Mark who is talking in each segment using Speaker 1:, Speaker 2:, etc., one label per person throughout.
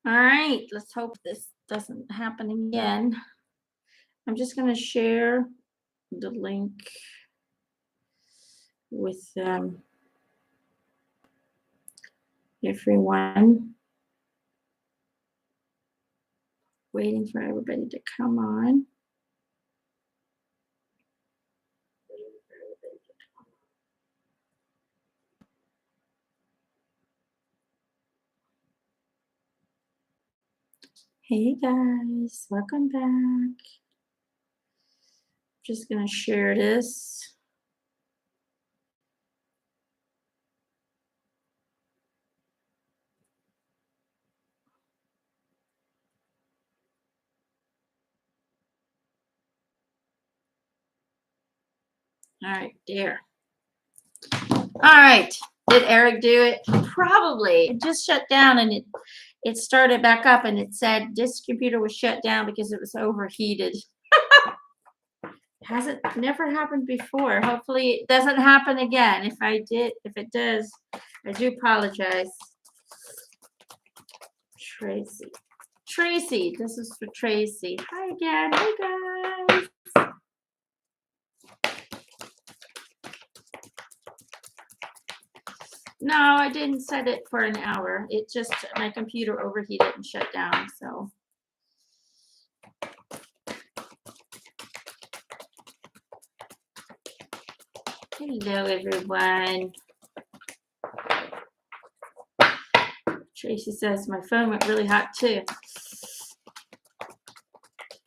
Speaker 1: All right, let's hope this doesn't happen again. I'm just going to share the link with everyone. Waiting for everybody to come on. Hey guys, welcome back. Just going to share this. All right, there. All right. Did Eric do it? Probably. It just shut down and it started back up and it said this computer was shut down because it was overheated. Hasn't never happened before. Hopefully it doesn't happen again. If it does, I do apologize. Tracy, this is for Tracy. Hi again. Hey guys. No, I didn't set it for an hour. It just, my computer overheated and shut down, so. Hello, everyone. Tracy says my phone went really hot too.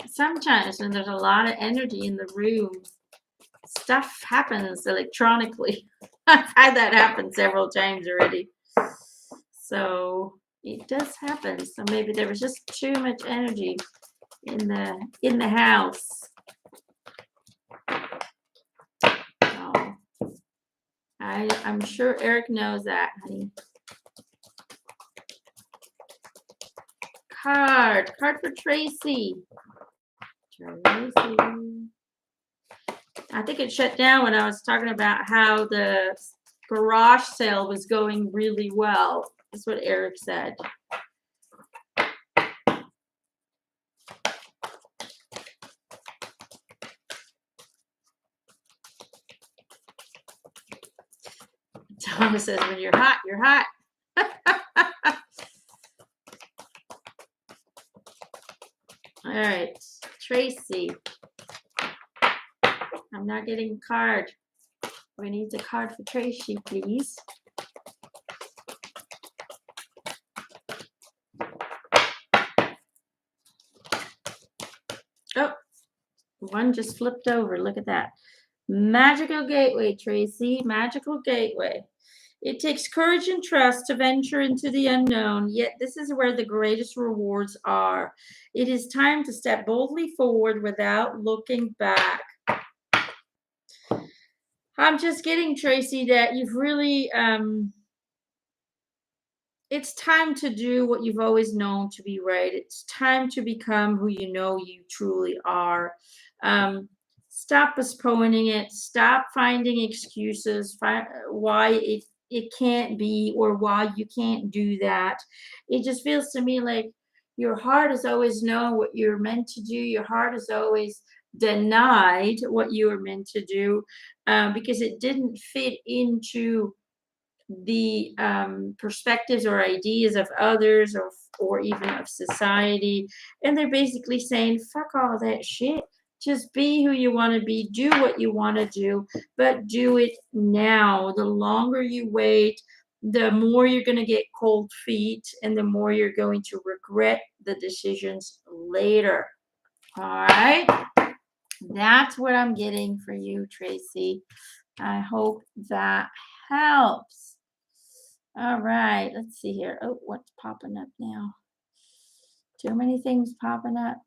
Speaker 1: Sometimes when there's a lot of energy in the room, stuff happens electronically. I've had that happen several times already. So it does happen. So maybe there was just too much energy in the house. So I'm sure Eric knows that, honey. Card for Tracy. I think it shut down when I was talking about how the garage sale was going really well. That's what Eric said. Thomas says, when you're hot, you're hot. All right, Tracy. I'm not getting a card. We need the card for Tracy, please. Oh, one just flipped over. Look at that. Magical Gateway, Tracy. Magical Gateway. It takes courage and trust to venture into the unknown, yet this is where the greatest rewards are. It is time to step boldly forward without looking back. I'm just getting, Tracy, that you've really, it's time to do what you've always known to be right. It's time to become who you know you truly are. Stop postponing it. Stop finding excuses why it can't be or why you can't do that. It just feels to me like your heart has always known what you're meant to do. Your heart has always denied what you were meant to do because it didn't fit into the perspectives or ideas of others or even of society. And they're basically saying, fuck all that shit. Just be who you want to be. Do what you want to do, but do it now. The longer you wait, the more you're going to get cold feet and the more you're going to regret the decisions later. All right. That's what I'm getting for you, Tracy. I hope that helps. All right, let's see here. Oh, what's popping up now? Too many things popping up.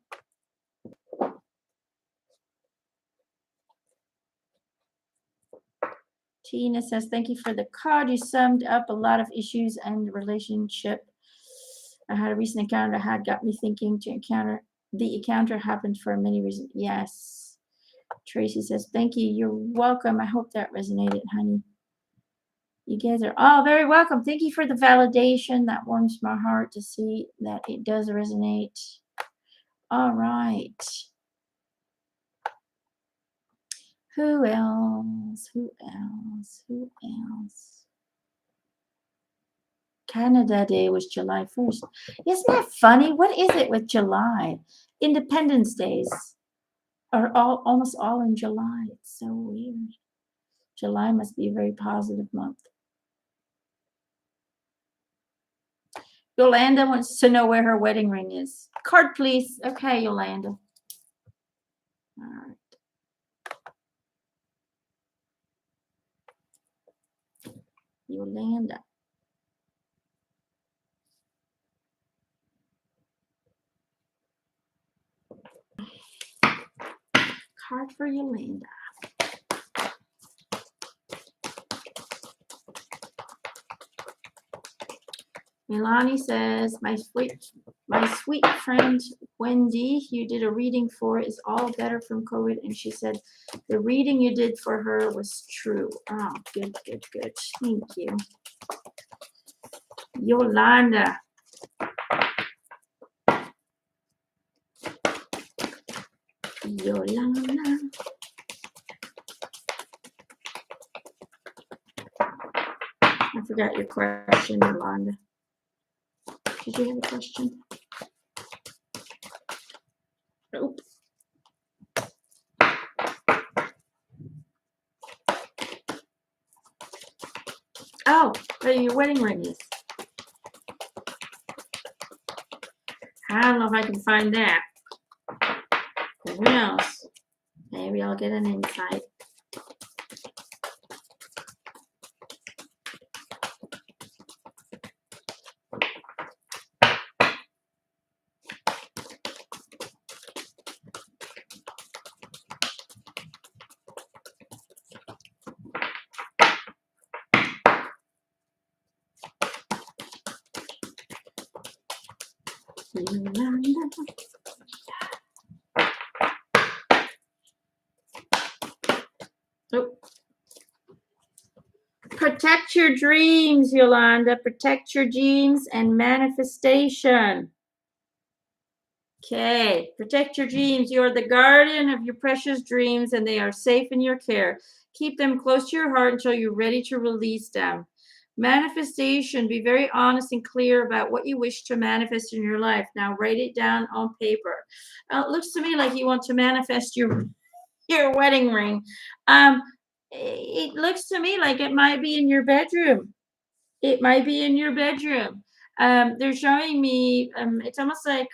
Speaker 1: Tina says, thank you for the card. You summed up a lot of issues and the relationship. I had a recent encounter that had got me thinking the encounter happened for many reasons. Yes. Tracy says, thank you. You're welcome. I hope that resonated, honey. You guys are all very welcome. Thank you for the validation. That warms my heart to see that it does resonate. All right. Who else? Who else? Who else? Canada Day was July 1st. Isn't that funny? What is it with July? Independence Days are almost all in July. It's so weird. July must be a very positive month. Yolanda wants to know where her wedding ring is. Card, please. Okay, Yolanda. All right. Yolanda. Card for Yolanda. Milani says, my sweet friend Wendy, you did a reading for is all better from COVID. And she said, the reading you did for her was true. Oh, good, good, good. Thank you. Yolanda. Yolanda. I forgot your question, Yolanda. Did you have a question? Nope. Oh, where your wedding ring is. I don't know if I can find that. Who knows? Maybe I'll get an insight. Oh. Protect your dreams, Yolanda. Protect your dreams and manifestation. Okay. Protect your dreams. You are the guardian of your precious dreams, and they are safe in your care. Keep them close to your heart until you're ready to release them. Manifestation. Be very honest and clear about what you wish to manifest in your life. Now write it down on paper. It looks to me like you want to manifest your wedding ring. It looks to me like it might be in your bedroom. It might be in your bedroom. They're showing me, it's almost like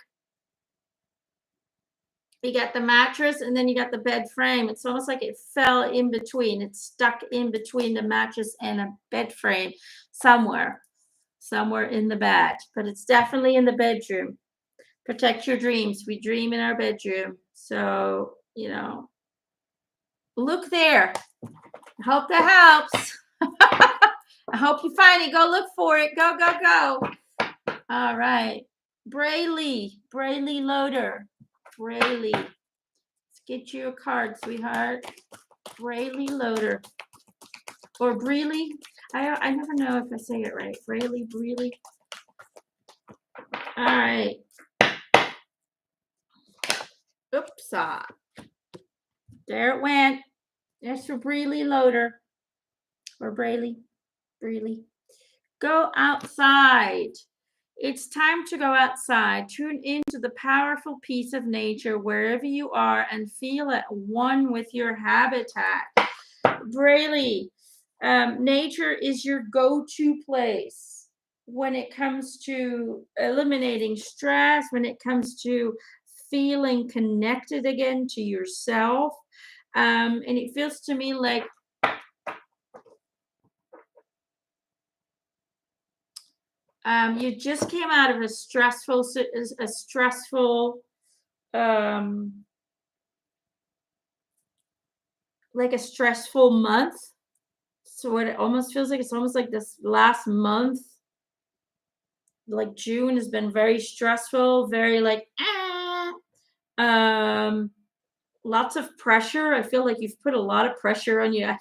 Speaker 1: you got the mattress and then you got the bed frame. It's almost like it fell in between. It's stuck in between the mattress and a bed frame somewhere in the bed, but it's definitely in the bedroom. Protect your dreams. We dream in our bedroom. So, look there. I hope that helps. I hope you find it. Go look for it. Go, go, go. All right. Braylee Loader. Braylee. Let's get you a card, sweetheart. Braylee Loader. Or Braylee. I never know if I say it right. Braylee. All right. Oops. There it went. That's for Braylee Loader. Or Braylee. Go outside. It's time to go outside. Tune into the powerful peace of nature wherever you are and feel at one with your habitat. Braylee, nature is your go-to place when it comes to eliminating stress, when it comes to feeling connected again to yourself. And it feels to me like you just came out of a stressful like a stressful month. So what it almost feels like, it's almost like this last month, like June, has been very stressful, very like lots of pressure. I feel like you've put a lot of pressure on you.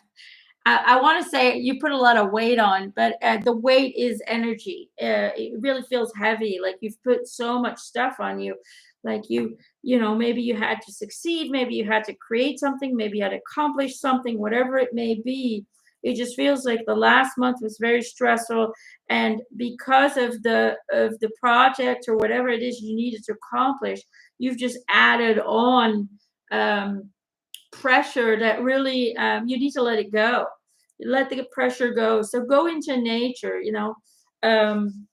Speaker 1: I want to say you put a lot of weight on, but the weight is energy. It really feels heavy, like you've put so much stuff on you. Like maybe you had to succeed, maybe you had to create something, maybe you had to accomplish something, whatever it may be. It just feels like the last month was very stressful, and because of the project or whatever it is you needed to accomplish, you've just added on um, pressure that really you need to let it go. Let the pressure go. So go into nature, um,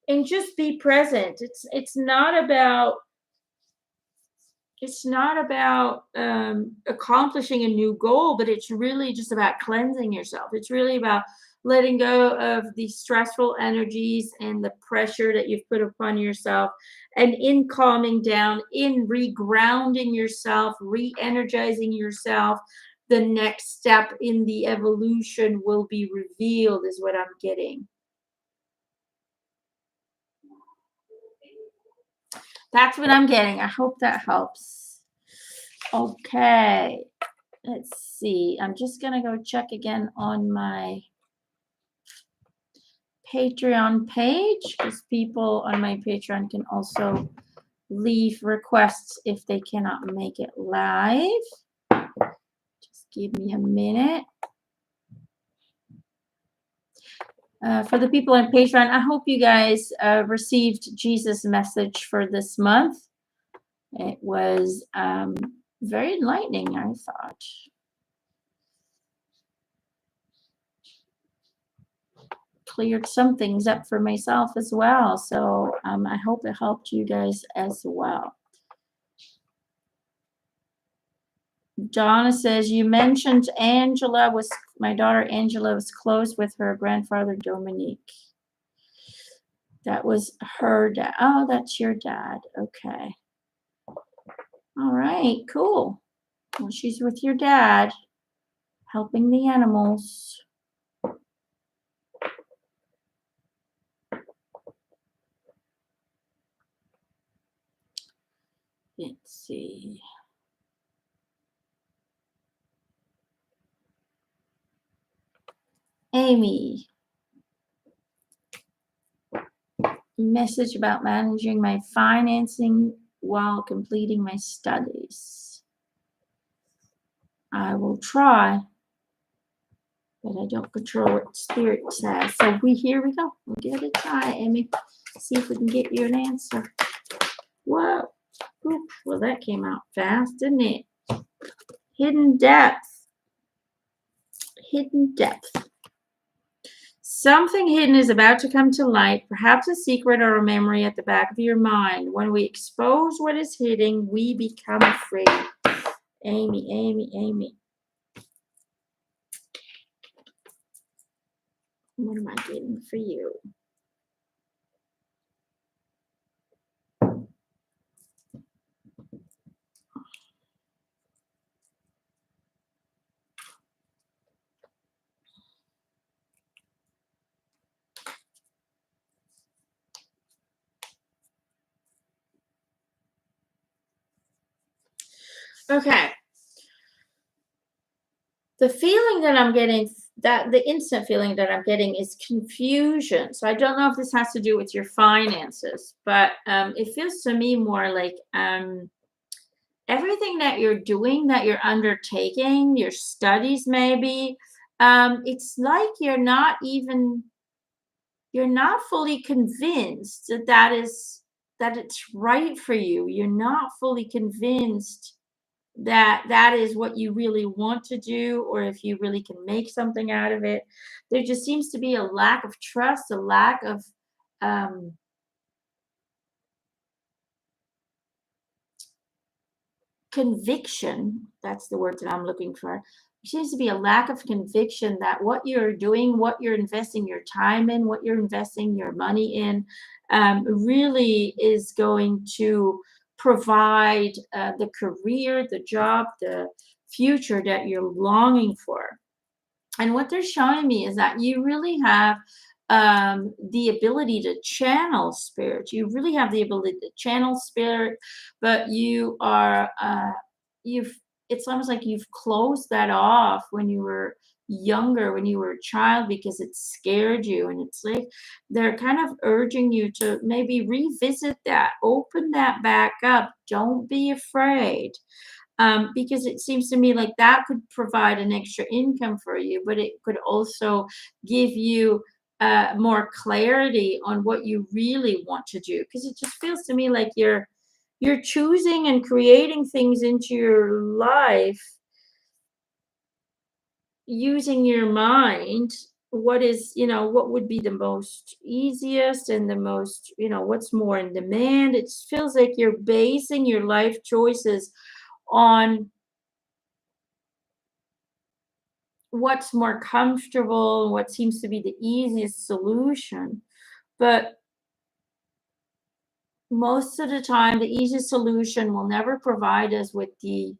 Speaker 1: and just be present. It's not about accomplishing a new goal, but it's really just about cleansing yourself. It's really about letting go of the stressful energies and the pressure that you've put upon yourself, and in calming down, in regrounding yourself, re-energizing yourself. The next step in the evolution will be revealed, is what I'm getting. That's what I'm getting. I hope that helps. Okay. Let's see. I'm just going to go check again on my Patreon page, because people on my Patreon can also leave requests if they cannot make it live. Just give me a minute. For the people on Patreon, I hope you guys received Jesus' message for this month. It was very enlightening, I thought. Cleared some things up for myself as well. So I hope it helped you guys as well. Donna says, you mentioned my daughter Angela was close with her grandfather Dominique. That was her dad. Oh, that's your dad. Okay. All right, cool. Well, she's with your dad, helping the animals. Let's see. Amy. Message about managing my financing while completing my studies. I will try, but I don't control what spirit says. So here we go. We'll give it a try, Amy. See if we can get you an answer. Whoa. Oop. Well, that came out fast, didn't it? Hidden depth. Hidden depth. Something hidden is about to come to light, perhaps a secret or a memory at the back of your mind. When we expose what is hidden, we become free. Amy, Amy, Amy. What am I getting for you? Okay. The feeling that I'm getting, the instant feeling that I'm getting is confusion. So I don't know if this has to do with your finances, but it feels to me more like everything that you're doing, that you're undertaking, your studies maybe, it's like you're not fully convinced that it's right for you. You're not fully convinced that is what you really want to do, or if you really can make something out of it. There just seems to be a lack of trust, a lack of conviction. That's the word that I'm looking for. There seems to be a lack of conviction that what you're doing, what you're investing your time in, what you're investing your money in, really is going to provide the career, the job, the future that you're longing for. And what they're showing me is that you really have the ability to channel spirit. You really have the ability to channel spirit, but it's almost like you've closed that off when you were younger, when you were a child, because it scared you. And it's like they're kind of urging you to maybe revisit that, open that back up. Don't be afraid. Because it seems to me like that could provide an extra income for you, but it could also give you more clarity on what you really want to do. Because it just feels to me like you're choosing and creating things into your life using your mind. What is, what would be the most easiest and the most, what's more in demand. It feels like you're basing your life choices on what's more comfortable, what seems to be the easiest solution. But most of the time, the easiest solution will never provide us with the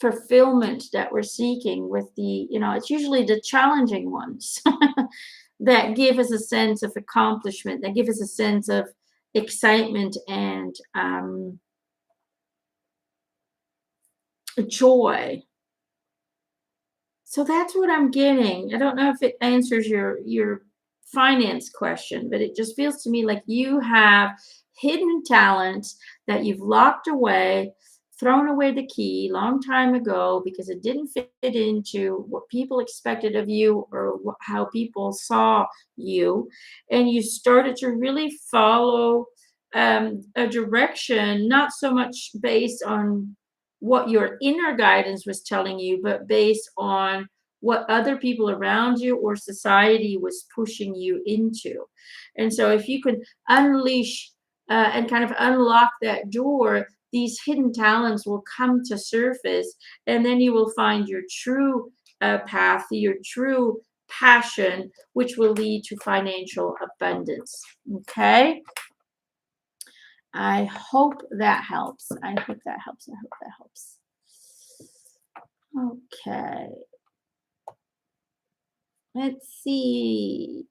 Speaker 1: fulfillment that we're seeking. With the, it's usually the challenging ones that give us a sense of accomplishment, that give us a sense of excitement and joy. So that's what I'm getting. I don't know if it answers your finance question, but it just feels to me like you have hidden talents that you've locked away, thrown away the key long time ago because it didn't fit into what people expected of you or how people saw you. And you started to really follow a direction, not so much based on what your inner guidance was telling you, but based on what other people around you or society was pushing you into. And so, if you could unleash and kind of unlock that door, these hidden talents will come to surface, and then you will find your true path, your true passion, which will lead to financial abundance. Okay. I hope that helps. I hope that helps. I hope that helps. Okay. Let's see.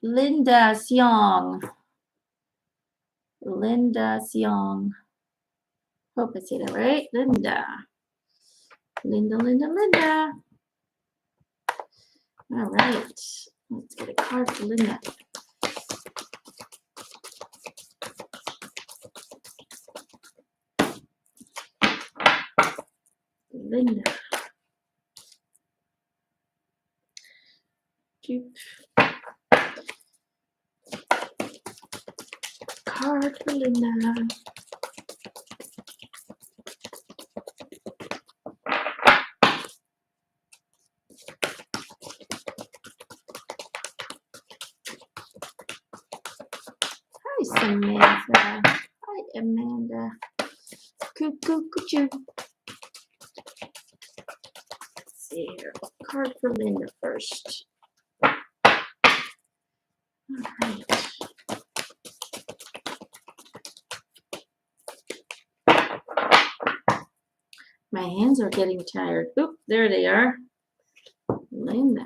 Speaker 1: Linda Xiong. Linda Xiong. Hope I say that right. Linda. Linda. All right. Let's get a card for Linda. Linda. Card for Linda. Hi, Samantha. Hi, Amanda. Cuckoo. Let's see here. Card for Linda first. All right. My hands are getting tired. Oop, there they are. Linda.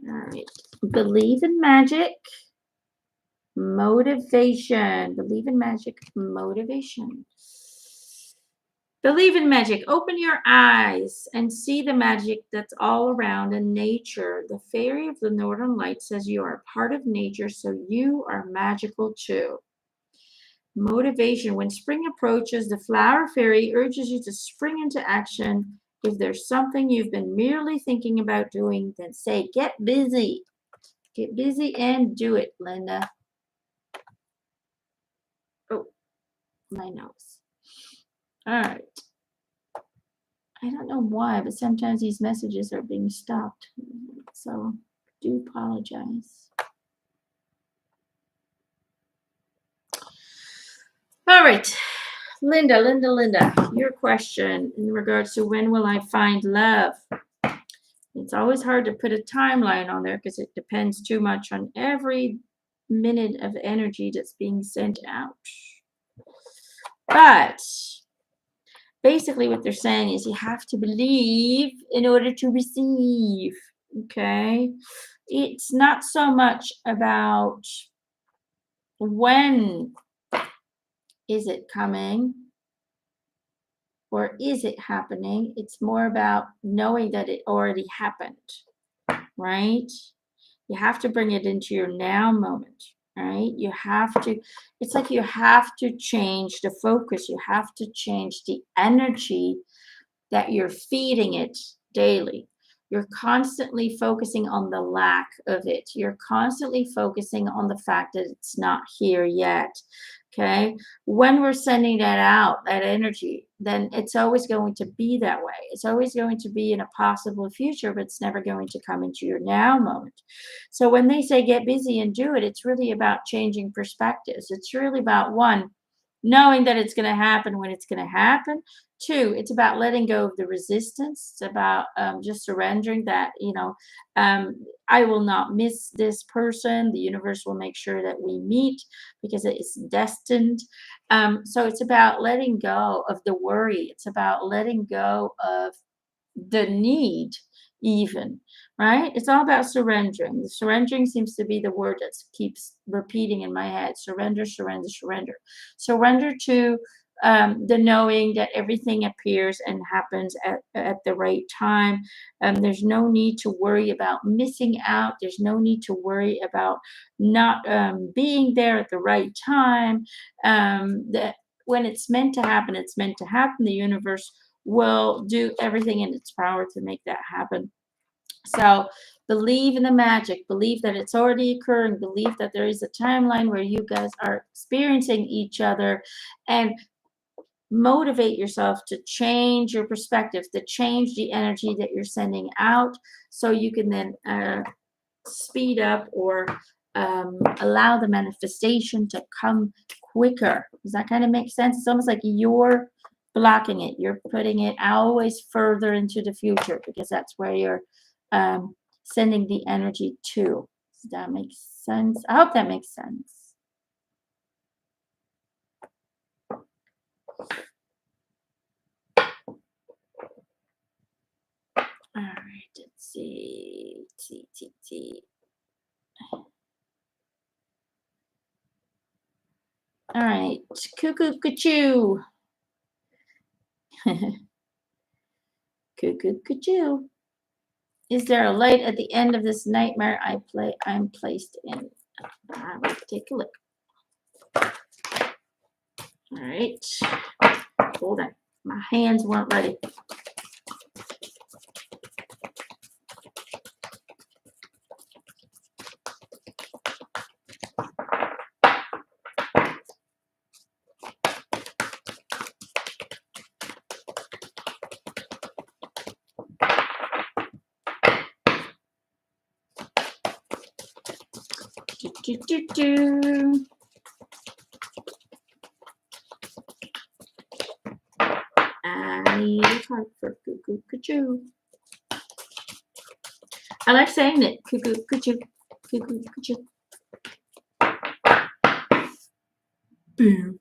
Speaker 1: All right. Believe in magic. Motivation. Believe in magic. Motivation. Believe in magic. Open your eyes and see the magic that's all around in nature. The fairy of the northern light says you are a part of nature, so you are magical too. Motivation. When spring approaches, the flower fairy urges you to spring into action. If there's something you've been merely thinking about doing, then say, get busy. Get busy and do it, Linda. Oh, my nose. All right. I don't know why, but sometimes these messages are being stopped. So do apologize. All right. Linda, your question in regards to when will I find love? It's always hard to put a timeline on there because it depends too much on every minute of energy that's being sent out. But basically what they're saying is you have to believe in order to receive. Okay. It's not so much about when is it coming or is it happening. It's more about knowing that it already happened, right? You have to bring it into your now moment, right? You have to, it's like you have to change the focus. You have to change the energy that you're feeding it daily. You're constantly focusing on the lack of it. You're constantly focusing on the fact that it's not here yet. Okay. When we're sending that out, that energy, then it's always going to be that way. It's always going to be in a possible future, but it's never going to come into your now moment. So when they say get busy and do it, it's really about changing perspectives. It's really about one, knowing that it's going to happen when it's going to happen. Two, it's about letting go of the resistance. It's about just surrendering that, I will not miss this person. The universe will make sure that we meet because it is destined. So it's about letting go of the worry. It's about letting go of the need, even, right? It's all about surrendering. The surrendering seems to be the word that keeps repeating in my head. Surrender, surrender, surrender. Surrender to the knowing that everything appears and happens at the right time. There's no need to worry about missing out. There's no need to worry about not being there at the right time. That when it's meant to happen, it's meant to happen. The universe will do everything in its power to make that happen. So believe in the magic, believe that it's already occurring, believe that there is a timeline where you guys are experiencing each other, and motivate yourself to change your perspective, to change the energy that you're sending out so you can then speed up or allow the manifestation to come quicker. Does that kind of make sense? It's almost like you're blocking it. You're putting it always further into the future because that's where you're sending the energy to. Does that make sense? I hope that makes sense. All right, let's see. All right, cuckoo, cuckoo. Cuckoo, cuckoo. Is there a light at the end of this nightmare I'm placed in? All right, take a look. All right. Hold on. My hands weren't ready. I need a card for cuckoo, cuckoo. I like saying it. Cuckoo, cuckoo, cuckoo, cuckoo. Boom.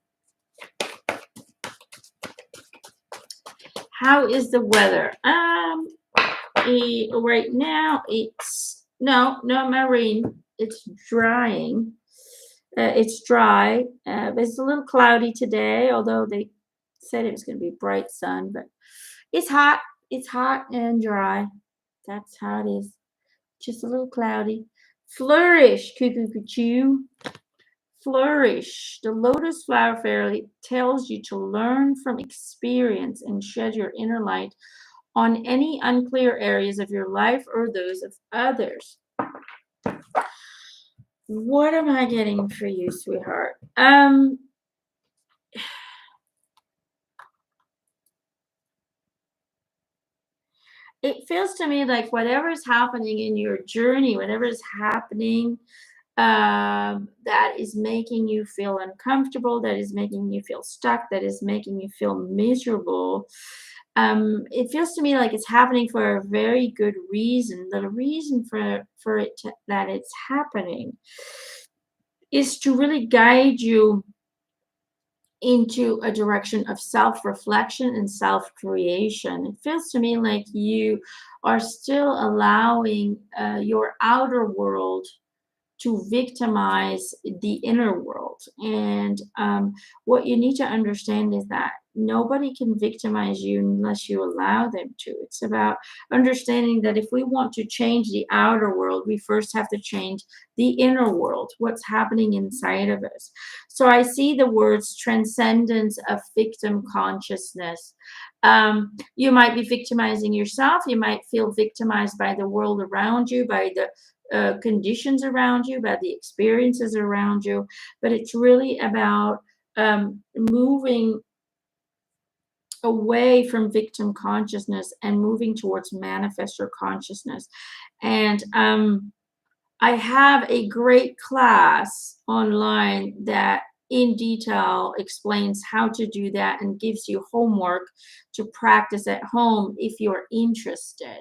Speaker 1: How is the weather? Right now it's not marine. It's drying. It's dry. It's a little cloudy today, although they said it was going to be bright sun. But it's hot. It's hot and dry. That's how it is. Just a little cloudy. Flourish, cuckoo, cuckoo. Flourish. The lotus flower fairy tells you to learn from experience and shed your inner light on any unclear areas of your life or those of others. What am I getting for you, sweetheart? It feels to me like whatever is happening in your journey, whatever is happening that is making you feel uncomfortable, that is making you feel stuck, that is making you feel miserable. It feels to me like it's happening for a very good reason. The reason for it that it's happening is to really guide you into a direction of self-reflection and self-creation. It feels to me like you are still allowing your outer world to victimize the inner world. And what you need to understand is that nobody can victimize you unless you allow them to. It's about understanding that if we want to change the outer world, we first have to change the inner world, what's happening inside of us. So I see the words transcendence of victim consciousness. You might be victimizing yourself. You might feel victimized by the world around you, by the conditions around you, by the experiences around you. But it's really about moving away from victim consciousness and moving towards manifestor consciousness. And I have a great class online that in detail explains how to do that and gives you homework to practice at home if you're interested.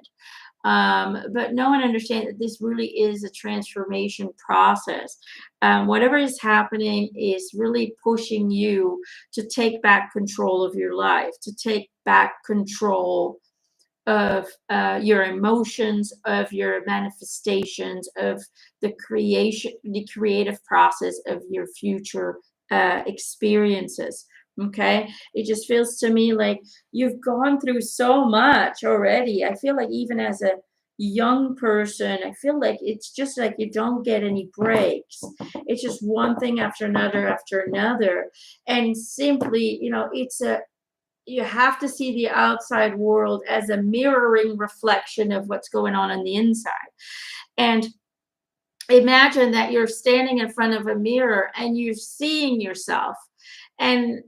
Speaker 1: But no one understands that this really is a transformation process. Whatever is happening is really pushing you to take back control of your life, to take back control of your emotions, of your manifestations, of the creation, the creative process of your future experiences. Okay, it just feels to me like you've gone through so much already. I feel like even as a young person, I feel like it's just like you don't get any breaks. It's just one thing after another. And simply, it's a you have to see the outside world as a mirroring reflection of what's going on the inside. And imagine that you're standing in front of a mirror and you're seeing yourself. And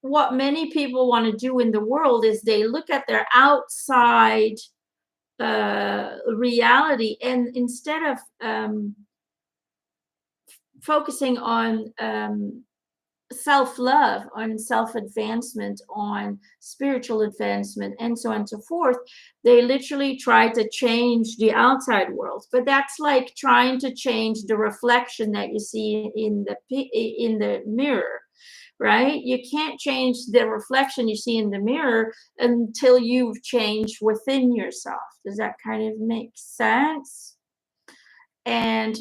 Speaker 1: what many people want to do in the world is they look at their outside reality, and instead of focusing on self-love, on self-advancement, on spiritual advancement, and so on and so forth, they literally try to change the outside world. But that's like trying to change the reflection that you see in the mirror, right? You can't change the reflection you see in the mirror until you've changed within yourself. Does that kind of make sense? And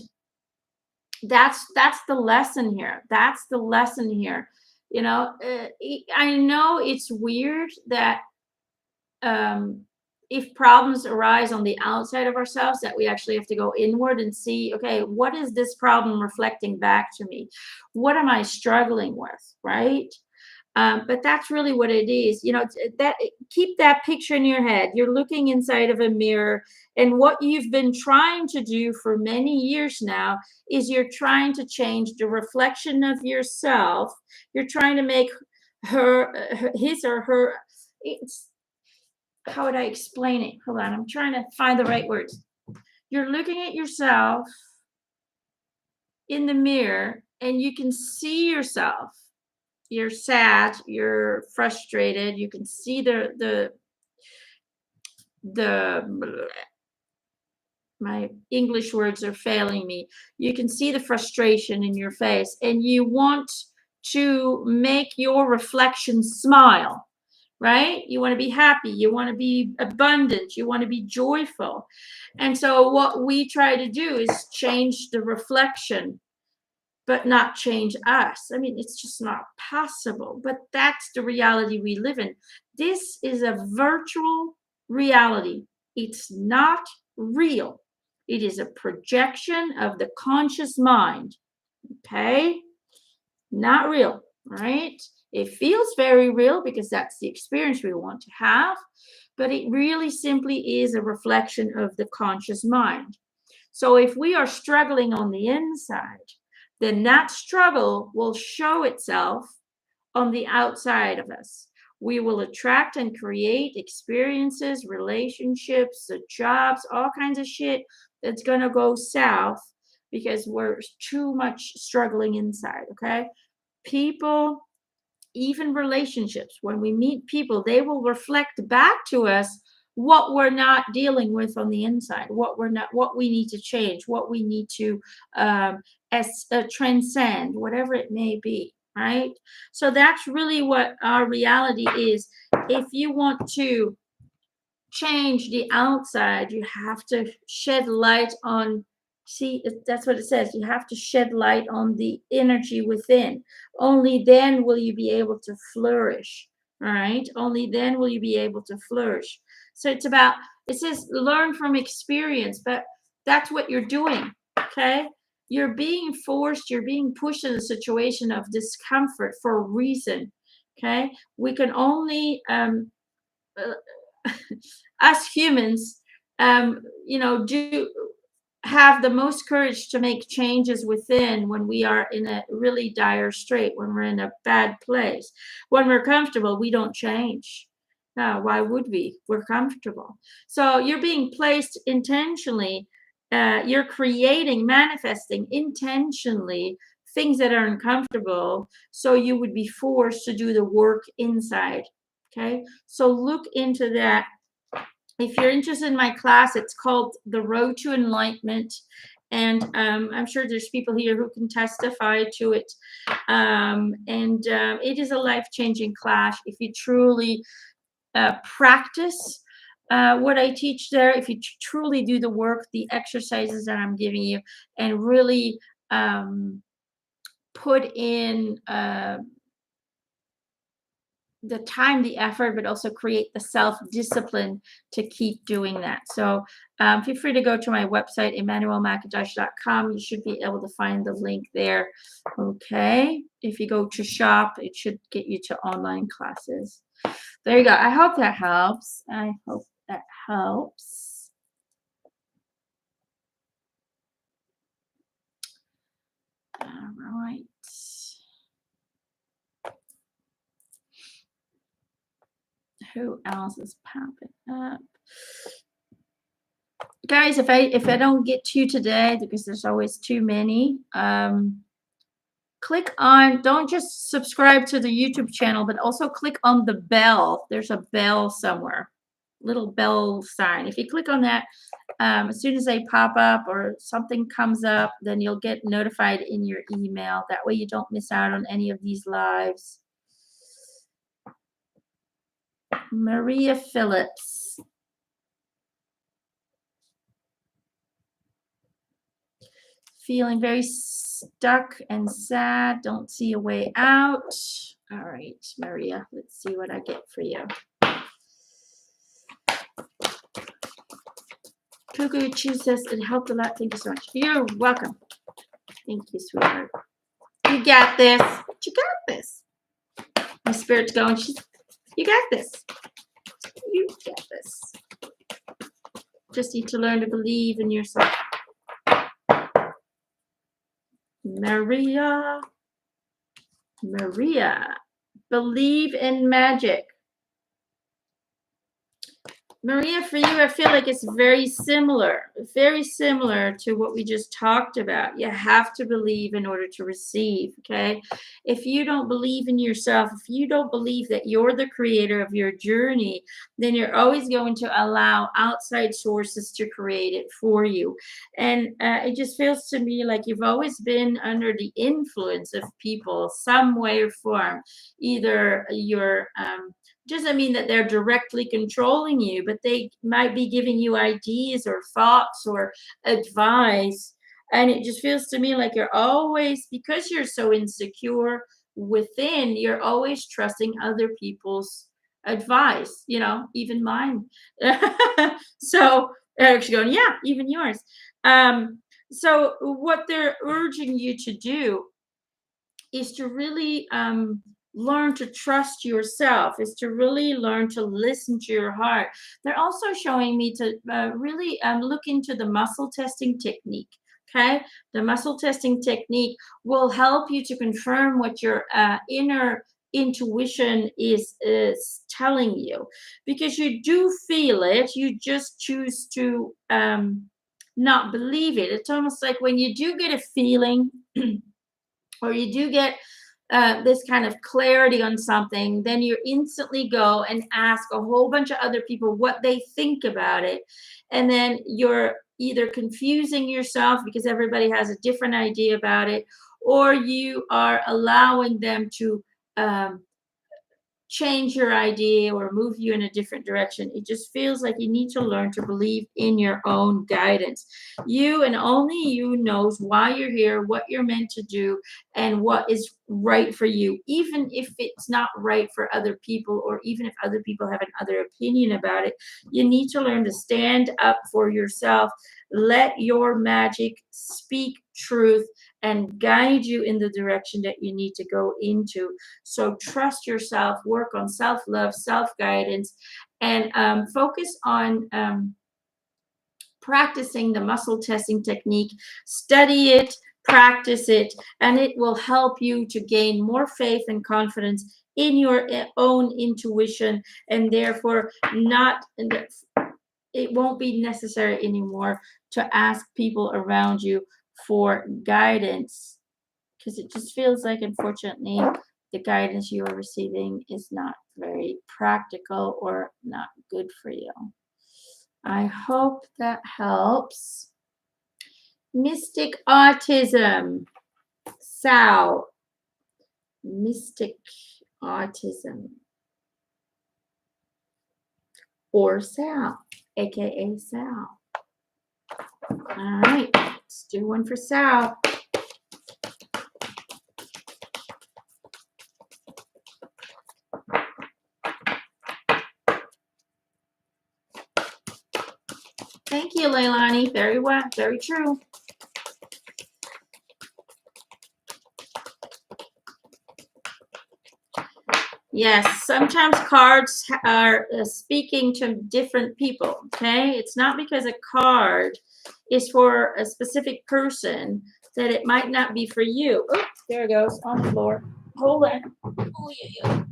Speaker 1: that's the lesson here. That's the lesson here. I know it's weird that if problems arise on the outside of ourselves, that we actually have to go inward and see, okay, what is this problem reflecting back to me? What am I struggling with, right? But that's really what it is. That keep that picture in your head. You're looking inside of a mirror, and what you've been trying to do for many years now is you're trying to change the reflection of yourself. You're trying to make his or her. It's How would I explain it? Hold on, I'm trying to find the right words. You're looking at yourself in the mirror, and you can see yourself. You're sad, you're frustrated, you can see the my English words are failing me. You can see the frustration in your face, and you want to make your reflection smile, right? You want to be happy, you want to be abundant, you want to be joyful. And so what we try to do is change the reflection, but not change us. I mean, it's just not possible. But that's the reality we live in. This is a virtual reality. It's not real. It is a projection of the conscious mind. Okay? Not real, right? It feels very real because that's the experience we want to have, but it really simply is a reflection of the conscious mind. So if we are struggling on the inside, then that struggle will show itself on the outside of us. We will attract and create experiences, relationships, jobs, all kinds of shit that's going to go south because we're too much struggling inside, okay? People, even relationships, when we meet people, they will reflect back to us what we're not dealing with on the inside, what we need to change, what we need to transcend, whatever it may be. right? So that's really what our reality is. If you want to change the outside, you have to shed light on, see, that's what it says. You have to shed light on the energy within. Only then will you be able to flourish. All right. Only then will you be able to flourish. So it's about, it says learn from experience, but that's what you're doing. Okay. You're being forced, you're being pushed in a situation of discomfort for a reason. Okay. We can only uh, us humans, do have the most courage to make changes within when we are in a really dire strait, when we're in a bad place. When we're comfortable, we don't change. No, why would we? We're comfortable. So you're being placed intentionally, you're creating, manifesting intentionally things that are uncomfortable. So you would be forced to do the work inside. Okay. So look into that. If you're interested in my class, it's called The Road to Enlightenment. And I'm sure there's people here who can testify to it. It is a life-changing class if you truly practice what I teach there, if you truly do the work, the exercises that I'm giving you, and really put in the time, the effort, but also create the self-discipline to keep doing that. So feel free to go to my website, EmanuelleMcIntosh.com. You should be able to find the link there. Okay. If you go to shop, it should get you to online classes. There you go. I hope that helps. I hope that helps. All right. Who else is popping up? Guys, if I don't get to you today, because there's always too many, click on, don't just subscribe to the YouTube channel, but also click on the bell. There's a bell somewhere, little bell sign. If you click on that, as soon as they pop up or something comes up, then you'll get notified in your email. That way you don't miss out on any of these lives. Maria Phillips. Feeling very stuck and sad. Don't see a way out. All right, Maria, let's see what I get for you. Cuckoo Chew says it helped a lot. Thank you so much. You're welcome. Thank you, sweetheart. You got this. You got this. My spirit's going. You got this. You got this. Just need to learn to believe in yourself. Maria, believe in magic. Maria, for you, I feel like it's very similar to what we just talked about. You have to believe in order to receive, okay? If you don't believe in yourself, if you don't believe that you're the creator of your journey, then you're always going to allow outside sources to create it for you. And it just feels to me like you've always been under the influence of people, some way or form. Either you're doesn't mean that they're directly controlling you, but they might be giving you ideas or thoughts or advice. And it just feels to me like you're always, because you're so insecure within, you're always trusting other people's advice, even mine. So actually going, yeah, even yours. So what they're urging you to do is to really learn to trust yourself, is to really learn to listen to your heart. They're also showing me to really look into the muscle testing technique. Okay, the muscle testing technique will help you to confirm what your inner intuition is telling you, because you do feel it, you just choose to not believe it. It's almost like when you do get a feeling or you do get this kind of clarity on something, then you instantly go and ask a whole bunch of other people what they think about it. And then you're either confusing yourself because everybody has a different idea about it, or you are allowing them to um, change your idea or move you in a different direction. It just feels like you need to learn to believe in your own guidance. You and only you knows why you're here, what you're meant to do, and what is right for you, even if it's not right for other people, or even if other people have another opinion about it. You need to learn to stand up for yourself. Let your magic speak truth and guide you in the direction that you need to go into. So trust yourself, work on self love, self guidance, and focus on practicing the muscle testing technique. Study it, practice it, and it will help you to gain more faith and confidence in your own intuition, and therefore not it won't be necessary anymore to ask people around you for guidance, because it just feels like, unfortunately, the guidance you are receiving is not very practical or not good for you. I hope that helps. Mystic autism. Sal. Mystic autism. Or Sal, aka Sal. All right, let's do one for Sal. Thank you, Leilani. Very well, very true. Yes, sometimes cards are speaking to different people, okay? It's not because a card is for a specific person that it might not be for you. Oh, there it goes on the floor. Hold on. Oh, yeah.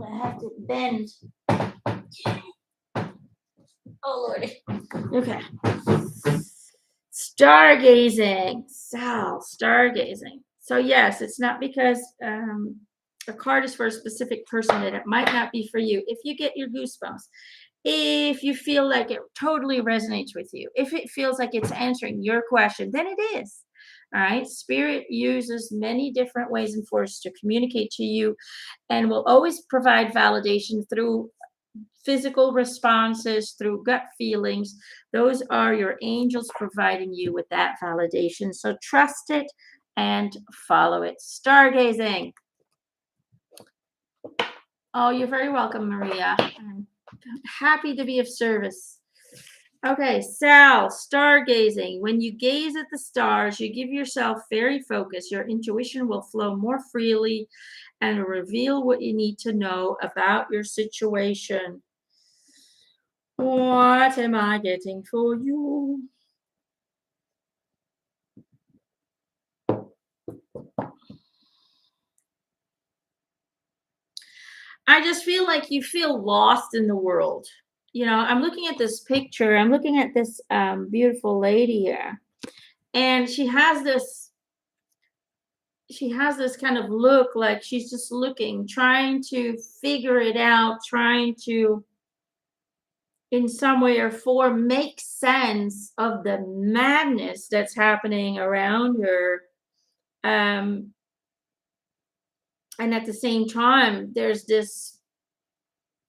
Speaker 1: I have to bend. Oh, Lordy. Okay. Stargazing. Sal, stargazing. So, yes, it's not because a card is for a specific person that it might not be for you. If you get your goosebumps, if you feel like it totally resonates with you, if it feels like it's answering your question, then it is. All right. Spirit uses many different ways and forces to communicate to you, and will always provide validation through physical responses, through gut feelings. Those are your angels providing you with that validation. So trust it and follow it. Stargazing. Oh, you're very welcome, Maria. I'm happy to be of service. Okay, Sal, stargazing. When you gaze at the stars, you give yourself very focused. Your intuition will flow more freely and reveal what you need to know about your situation. What am I getting for you? I just feel like you feel lost in the world. You know, I'm looking at this picture. I'm looking at this beautiful lady here, and she has this kind of look like she's just looking, trying to figure it out, trying to, in some way or form, make sense of the madness that's happening around her. Um, and at the same time, there's this,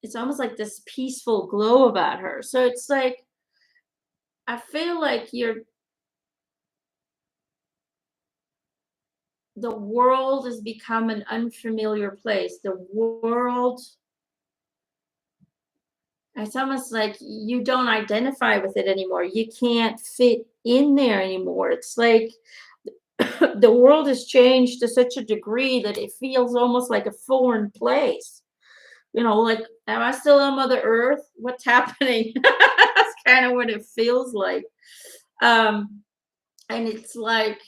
Speaker 1: it's almost like this peaceful glow about her. So it's like, I feel like the world has become an unfamiliar place. The world, it's almost like you don't identify with it anymore. You can't fit in there anymore. It's like the world has changed to such a degree that it feels almost like a foreign place. You know, like, am I still on Mother Earth? What's happening? That's kind of what it feels like. And it's like,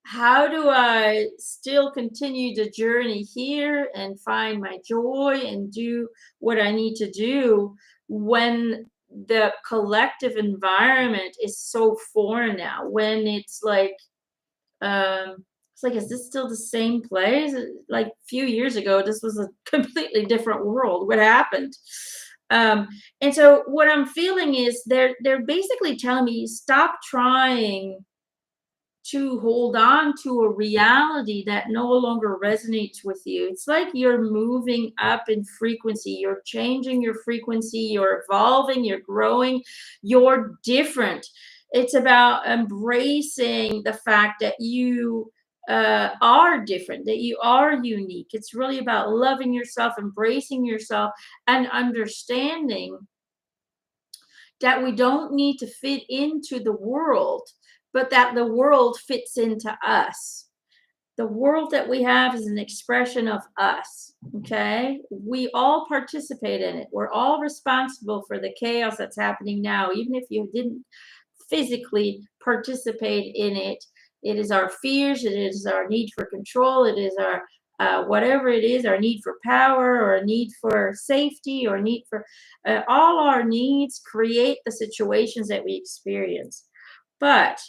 Speaker 1: how do I still continue the journey here and find my joy and do what I need to do when the collective environment is so foreign now? When it's like, is this still the same place? Like a few years ago, this was a completely different world. What happened? Um, and so what I'm feeling is they're basically telling me, stop trying to hold on to a reality that no longer resonates with you. It's like you're moving up in frequency. You're changing your frequency. You're evolving. You're growing. You're different. It's about embracing the fact that you are different, that you are unique. It's really about loving yourself, embracing yourself, and understanding that we don't need to fit into the world, but that the world fits into us. The world that we have is an expression of us. Okay. We all participate in it. We're all responsible for the chaos that's happening now, even if you didn't physically participate in it. It is our fears, it is our need for control, it is our whatever it is, our need for power or a need for safety or need for all our needs create the situations that we experience. But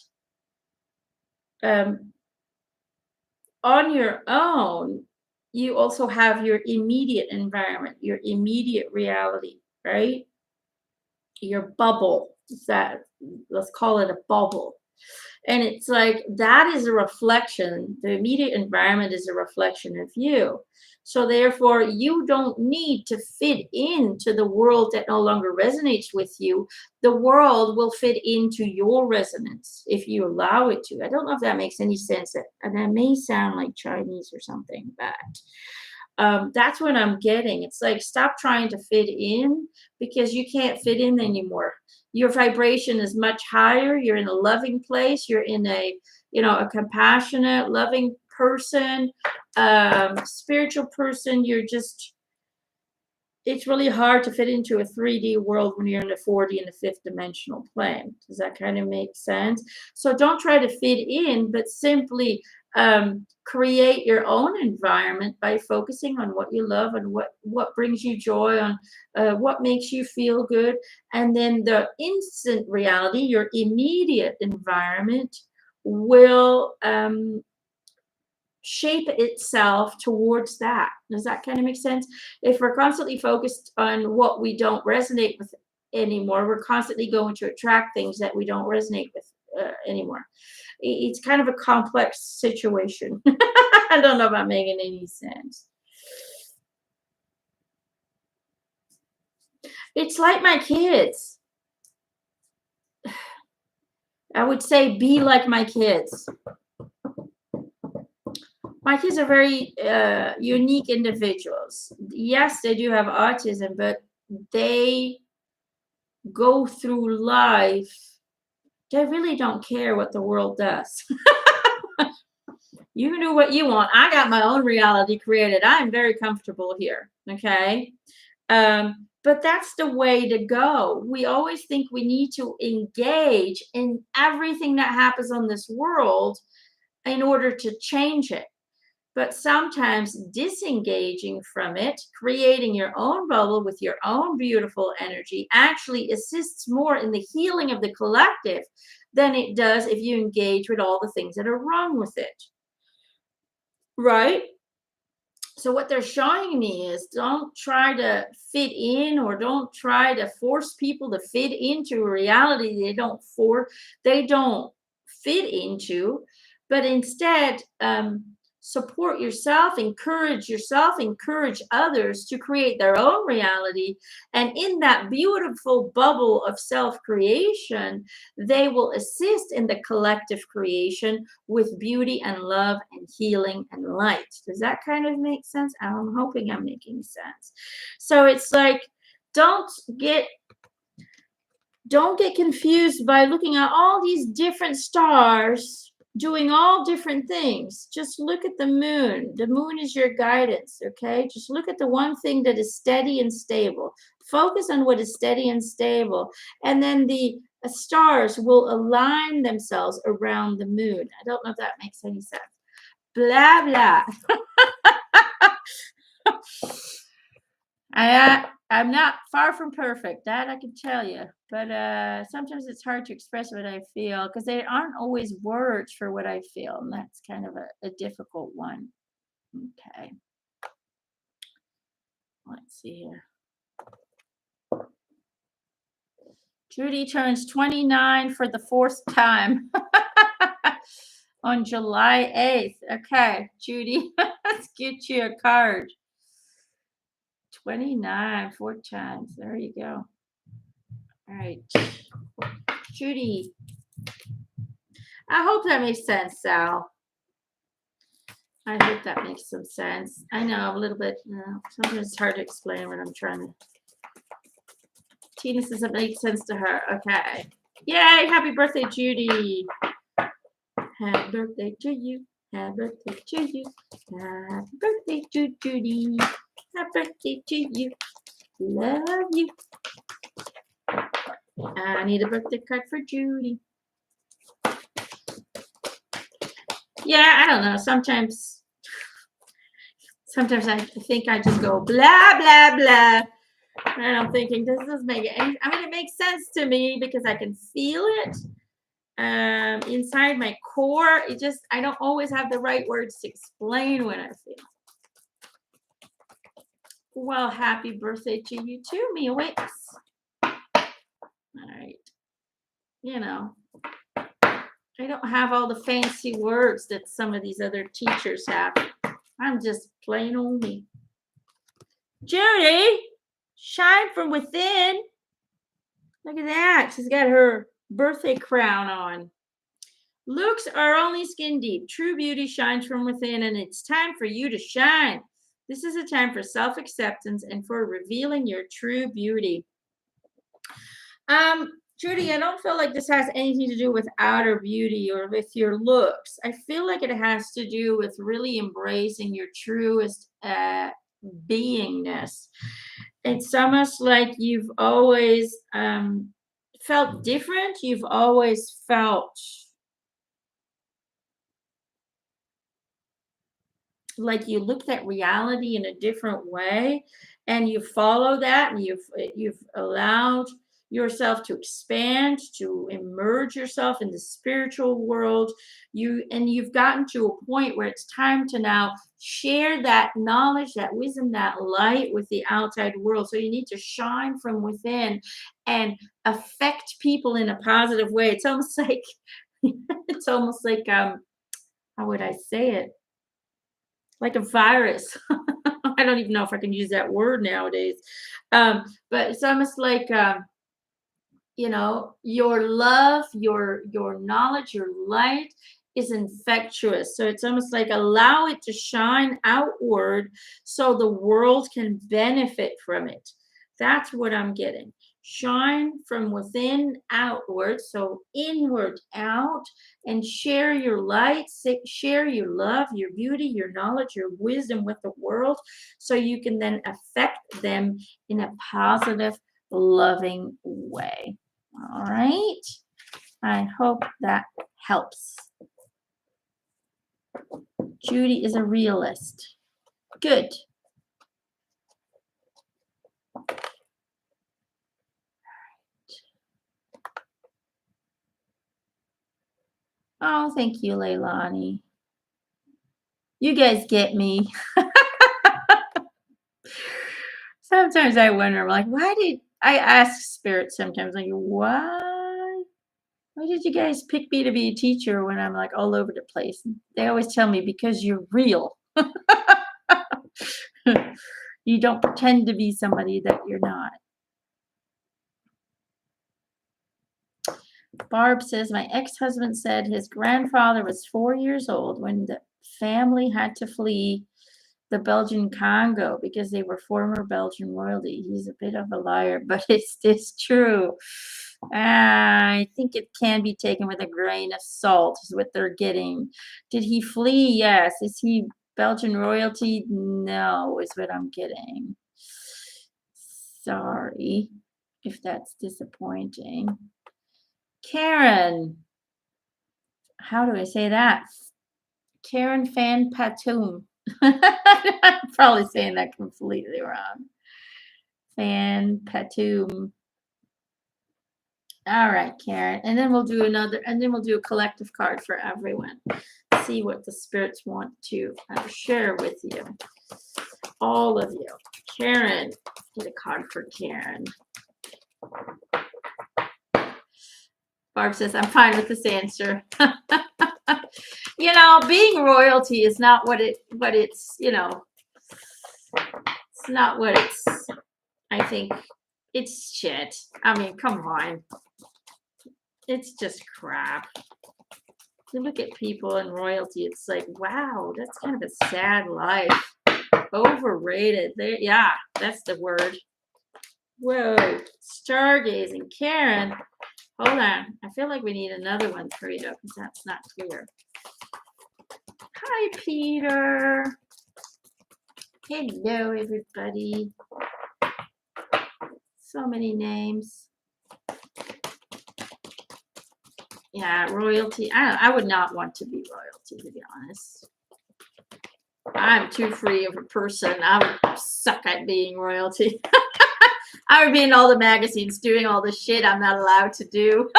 Speaker 1: um, on your own, you also have your immediate environment, your immediate reality, right? Your bubble. That, let's call it a bubble. And it's like that is a reflection. The immediate environment is a reflection of you. So therefore, you don't need to fit into the world that no longer resonates with you. The world will fit into your resonance if you allow it to. I don't know if that makes any sense. And that may sound like Chinese or something, but that's what I'm getting. It's like, stop trying to fit in because you can't fit in anymore. Your vibration is much higher. You're in a loving place. You're in a, a compassionate, loving person, spiritual person. It's really hard to fit into a 3D world when you're in the 4D and the fifth dimensional plane. Does that kind of make sense? So don't try to fit in, but simply create your own environment by focusing on what you love and what brings you joy, on what makes you feel good. And then the instant reality, your immediate environment, will shape itself towards that. Does that kind of make sense? If we're constantly focused on what we don't resonate with anymore, we're constantly going to attract things that we don't resonate with anymore. It's kind of a complex situation. I don't know if I'm making any sense. It's like my kids. I would say be like my kids. My kids are very unique individuals. Yes, they do have autism, but they go through life. They really don't care what the world does. You can do what you want. I got my own reality created. I am very comfortable here. Okay. But that's the way to go. We always think we need to engage in everything that happens on this world in order to change it. But sometimes disengaging from it, creating your own bubble with your own beautiful energy, actually assists more in the healing of the collective than it does if you engage with all the things that are wrong with it. Right? So what they're showing me is, don't try to fit in, or don't try to force people to fit into a reality they don't fit into, but instead support yourself, encourage others to create their own reality. And in that beautiful bubble of self-creation, they will assist in the collective creation with beauty and love and healing and light. Does that kind of make sense? I'm hoping I'm making sense. So it's like, don't get confused by looking at all these different stars doing all different things. Just look at the moon. The moon is your guidance, okay? Just look at the one thing that is steady and stable. Focus on what is steady and stable. And then the stars will align themselves around the moon. I don't know if that makes any sense. Blah, blah. I'm not far from perfect, that I can tell you. But sometimes it's hard to express what I feel because there aren't always words for what I feel, and that's kind of a difficult one. Okay. Let's see here. Judy turns 29 for the fourth time. on July 8th. Okay, Judy, let's get you a card. 29, 4 times. There you go. All right. Judy. I hope that makes sense, Sal. I hope that makes some sense. I know a little bit, sometimes it's hard to explain when I'm trying to. Tina says it makes sense to her. Okay. Yay, happy birthday, Judy. Happy birthday to you. Happy birthday to you. Happy birthday to Judy. Happy birthday to you. Love you. I need a birthday card for Judy. Yeah, I don't know. Sometimes I think I just go blah, blah, blah. And I'm thinking, this doesn't make any, I mean, it makes sense to me because I can feel it inside my core. It just, I don't always have the right words to explain what I feel. Well, happy birthday to you too, Mia Wicks. All right. You know, I don't have all the fancy words that some of these other teachers have. I'm just plain old me. Judy, shine from within. Look at that. She's got her birthday crown on. Looks are only skin deep. True beauty shines from within, and it's time for you to shine. This is a time for self-acceptance and for revealing your true beauty. Judy, I don't feel like this has anything to do with outer beauty or with your looks. I feel like it has to do with really embracing your truest beingness. It's almost like you've always felt different. You've always felt like you looked at reality in a different way, and you follow that, and you've allowed yourself to expand, to emerge yourself in the spiritual world. You've gotten to a point where it's time to now share that knowledge, that wisdom, that light with the outside world. So you need to shine from within and affect people in a positive way. It's almost like how would I say it? Like a virus. I don't even know if I can use that word nowadays. But it's almost like your love, your knowledge, your light is infectious. So it's almost like allow it to shine outward so the world can benefit from it. That's what I'm getting. Shine from within outward, so inward out, and share your light, share your love, your beauty, your knowledge, your wisdom with the world, so you can then affect them in a positive, loving way. All right. I hope that helps. Judy is a realist. Good. Oh, thank you, Leilani. You guys get me. Sometimes I wonder, I'm like, why did I ask spirit sometimes, like, why did you guys pick me to be a teacher when I'm like all over the place? They always tell me, because you're real. You don't pretend to be somebody that you're not. Barb says, my ex-husband said his grandfather was 4 years old when the family had to flee the Belgian Congo because they were former Belgian royalty. He's a bit of a liar, but it's true. I think it can be taken with a grain of salt, is what they're getting. Did he flee? Yes. Is he Belgian royalty? No, is what I'm getting. Sorry if that's disappointing. Karen. How do I say that? Karen Fan Patoum. I'm probably saying that completely wrong. Fan Patoum. All right, Karen. And then we'll do a collective card for everyone. See what the spirits want to share with you. All of you. Karen. Get a card for Karen. Barb says, I'm fine with this answer. being royalty is not what it's, it's not what it's, I think it's shit. I mean, come on. It's just crap. You look at people in royalty, it's like, wow, that's kind of a sad life. Overrated. There, yeah, that's the word. Whoa. Stargazing. Karen, hold on. I feel like we need another one for you because that's not clear. Hi, Peter. Hello, everybody. So many names. Yeah, royalty. I would not want to be royalty, to be honest. I'm too free of a person. I would suck at being royalty. I would be in all the magazines doing all the shit I'm not allowed to do.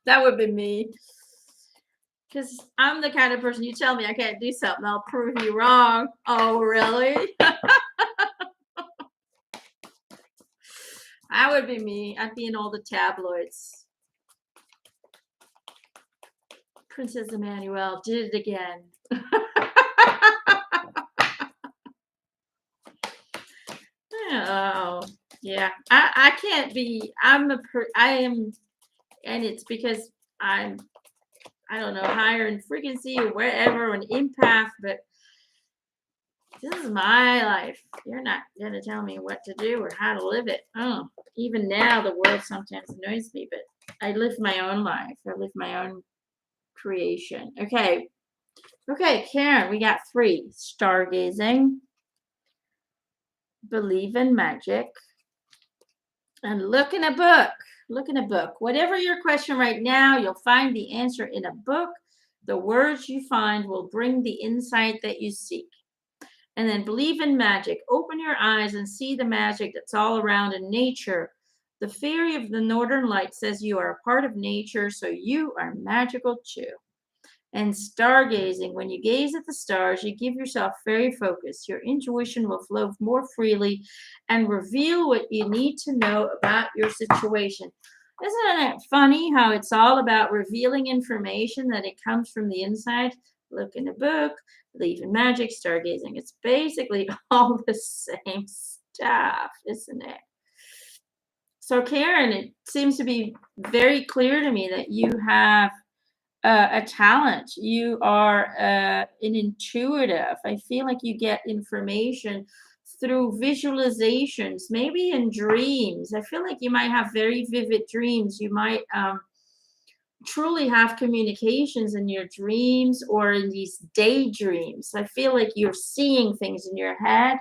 Speaker 1: That would be me. Because I'm the kind of person, you tell me I can't do something, I'll prove you wrong. Oh, really? That would be me. I'd be in all the tabloids. Princess Emanuelle did it again. Oh, yeah. I can't be. I am, and it's because I don't know, higher in frequency or wherever, an empath, but this is my life. You're not going to tell me what to do or how to live it. Oh, even now, the world sometimes annoys me, but I live my own life. I live my own creation. Okay. Okay, Karen, we got 3. Stargazing, believe in magic, and look in a book. Look in a book. Whatever your question right now, you'll find the answer in a book. The words you find will bring the insight that you seek. And then believe in magic. Open your eyes and see the magic that's all around in nature. The fairy of the northern light says you are a part of nature, so you are magical too. And stargazing, when you gaze at the stars, you give yourself very focused. Your intuition will flow more freely and reveal what you need to know about your situation. Isn't it funny how it's all about revealing information that it comes from the inside? Look in a book, believe in magic, stargazing. It's basically all the same stuff, isn't it? So, Karen, it seems to be very clear to me that you have a talent. You are an intuitive. I feel like you get information through visualizations, maybe in dreams. I feel like you might have very vivid dreams. You might truly have communications in your dreams or in these daydreams. I feel like you're seeing things in your head.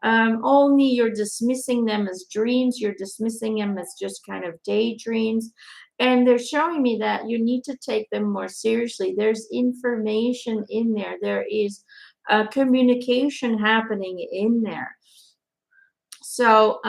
Speaker 1: Only you're dismissing them as dreams. You're dismissing them as just kind of daydreams. And they're showing me that you need to take them more seriously. There's information in there. There is communication happening in there. So,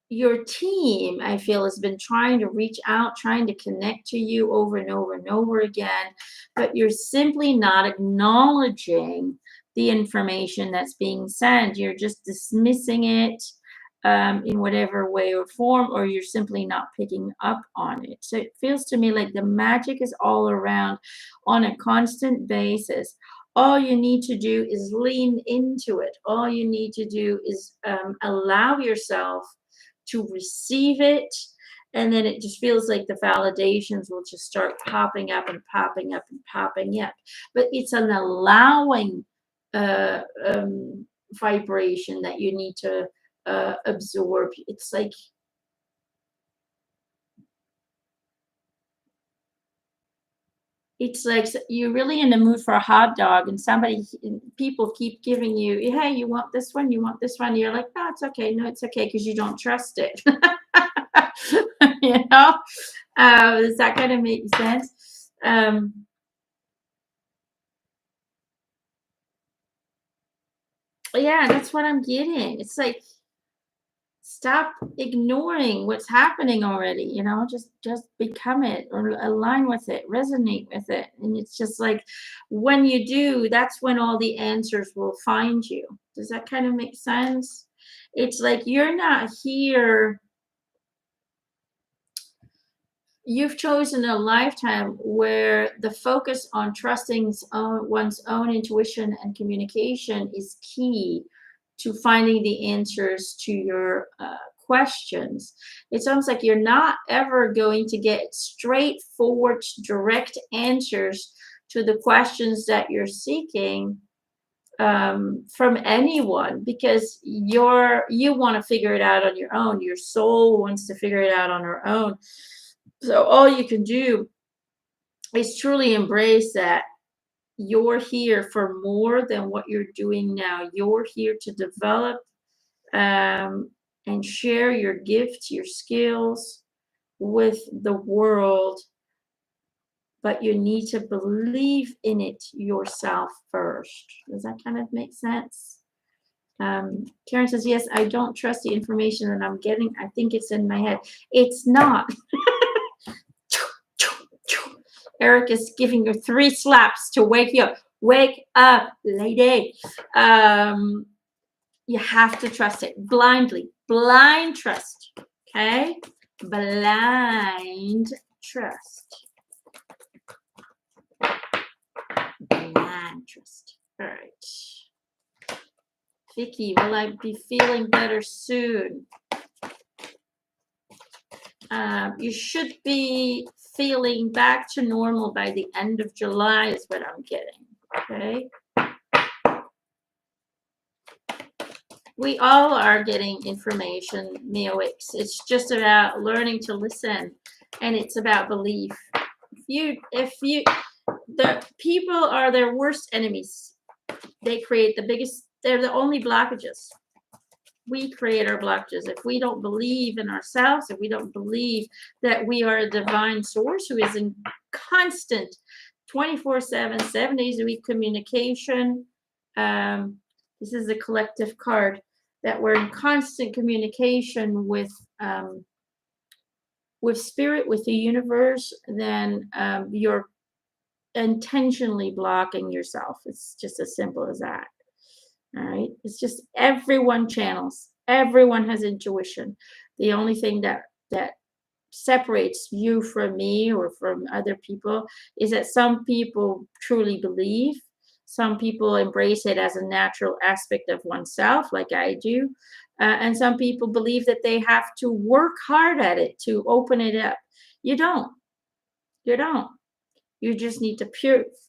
Speaker 1: your team, I feel, has been trying to reach out, trying to connect to you over and over and over again, but you're simply not acknowledging the information that's being sent. You're just dismissing it in whatever way or form, or you're simply not picking up on it. So it feels to me like the magic is all around on a constant basis. All you need to do is lean into it. All you need to do is allow yourself to receive it, and then it just feels like the validations will just start popping up and popping up and popping up. But it's an allowing vibration that you need to absorb. It's like you're really in the mood for a hot dog, and people keep giving you, hey, you want this one, you want this one. You're like, no, it's okay, no, it's okay, because you don't trust it. You know, does that kind of make sense? Yeah, that's what I'm getting. It's like, stop ignoring what's happening already, just become it or align with it, resonate with it. And it's just like, when you do, that's when all the answers will find you. Does that kind of make sense? It's like you're not here you've chosen a lifetime where the focus on trusting one's own intuition and communication is key to finding the answers to your questions. It's almost like you're not ever going to get straightforward, direct answers to the questions that you're seeking from anyone, because you want to figure it out on your own. Your soul wants to figure it out on her own. So all you can do is truly embrace that you're here for more than what you're doing now. You're here to develop and share your gifts, your skills with the world, but you need to believe in it yourself first. Does that kind of make sense? Karen says, yes, I don't trust the information that I'm getting. I think it's in my head. It's not. Eric is giving you 3 slaps to wake you up. Wake up, lady. You have to trust it blindly. Blind trust. Okay? Blind trust. Blind trust. All right. Vicky, will I be feeling better soon? You should be feeling back to normal by the end of July is what I'm getting. Okay. We all are getting information, Meowix. It's just about learning to listen, and it's about belief. The people are their worst enemies. They create they're the only blockages. We create our blockages. If we don't believe in ourselves, if we don't believe that we are a divine source who is in constant 24/7, 7 days a week communication, this is a collective card, that we're in constant communication with spirit, with the universe, then you're intentionally blocking yourself. It's just as simple as that. All right. It's just everyone channels. Everyone has intuition. The only thing that separates you from me or from other people is that some people truly believe. Some people embrace it as a natural aspect of oneself, like I do. And some people believe that they have to work hard at it to open it up. You don't. You don't. You just need to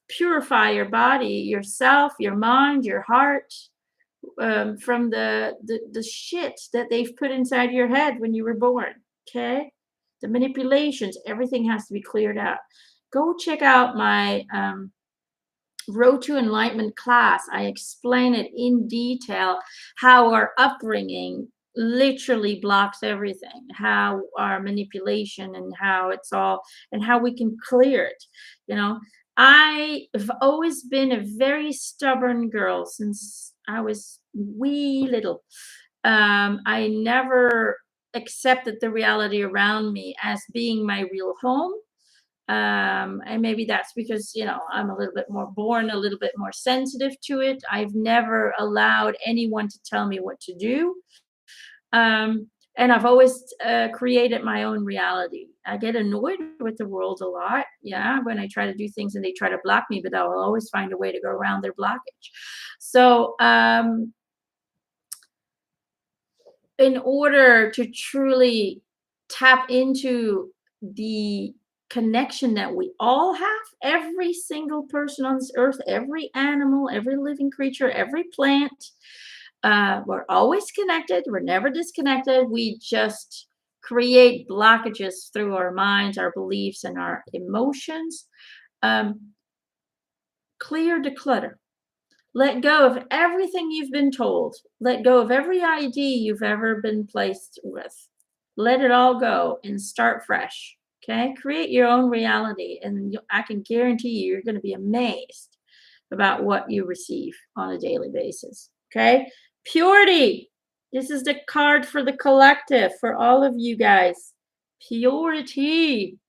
Speaker 1: purify your body, yourself, your mind, your heart, from the shit that they've put inside your head when you were born. Okay, the manipulations, everything has to be cleared out. Go check out my Road to Enlightenment class. I explain it in detail how our upbringing literally blocks everything, how our manipulation and how it's all, and how we can clear it. I've always been a very stubborn girl since I was wee little. I never accepted the reality around me as being my real home. And maybe that's because, I'm a little bit more born, a little bit more sensitive to it. I've never allowed anyone to tell me what to do. And I've always created my own reality. I get annoyed with the world a lot. Yeah, when I try to do things and they try to block me, but I'll always find a way to go around their blockage. So, in order to truly tap into the connection that we all have, every single person on this earth, every animal, every living creature, every plant, we're always connected. We're never disconnected. We just create blockages through our minds, our beliefs, and our emotions. Clear the clutter. Let go of everything you've been told. Let go of every idea you've ever been placed with. Let it all go and start fresh. Okay? Create your own reality, and I can guarantee you're going to be amazed about what you receive on a daily basis. Okay? Purity. This is the card for the collective, for all of you guys. Purity.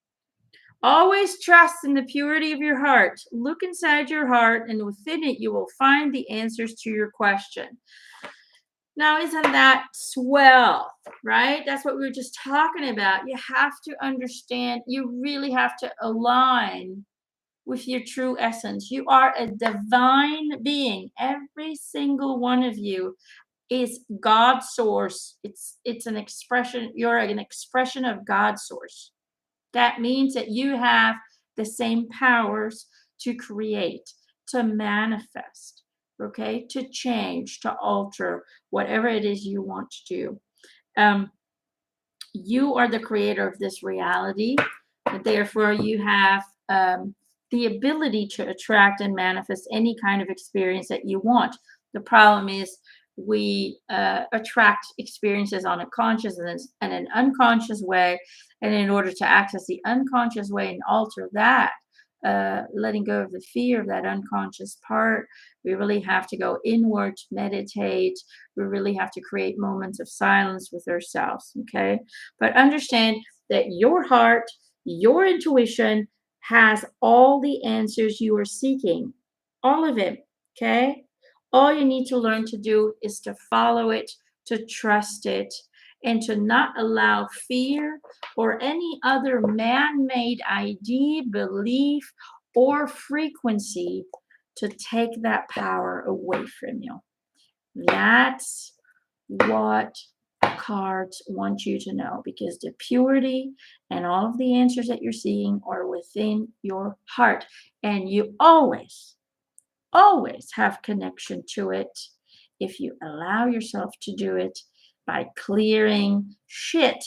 Speaker 1: Always trust in the purity of your heart. Look inside your heart, and within it, you will find the answers to your question. Now, isn't that swell, right? That's what we were just talking about. You have to understand, you really have to align with your true essence. You are a divine being. Every single one of you is God's source. It's an expression, you're an expression of God's source. That means that you have the same powers to create, to manifest, okay, to change, to alter, whatever it is you want to do. Um, you are the creator of this reality. Therefore, you have the ability to attract and manifest any kind of experience that you want. The problem is we attract experiences on a conscious and an unconscious way. And in order to access the unconscious way and alter that, letting go of the fear of that unconscious part, we really have to go inward, meditate. We really have to create moments of silence with ourselves. Okay. But understand that your heart, your intuition has all the answers you are seeking, all of it. Okay. All you need to learn to do is to follow it, to trust it, and to not allow fear or any other man made idea, belief, or frequency to take that power away from you. That's what cards want you to know, because the purity and all of the answers that you're seeing are within your heart, and you always have connection to it if you allow yourself to do it by clearing shit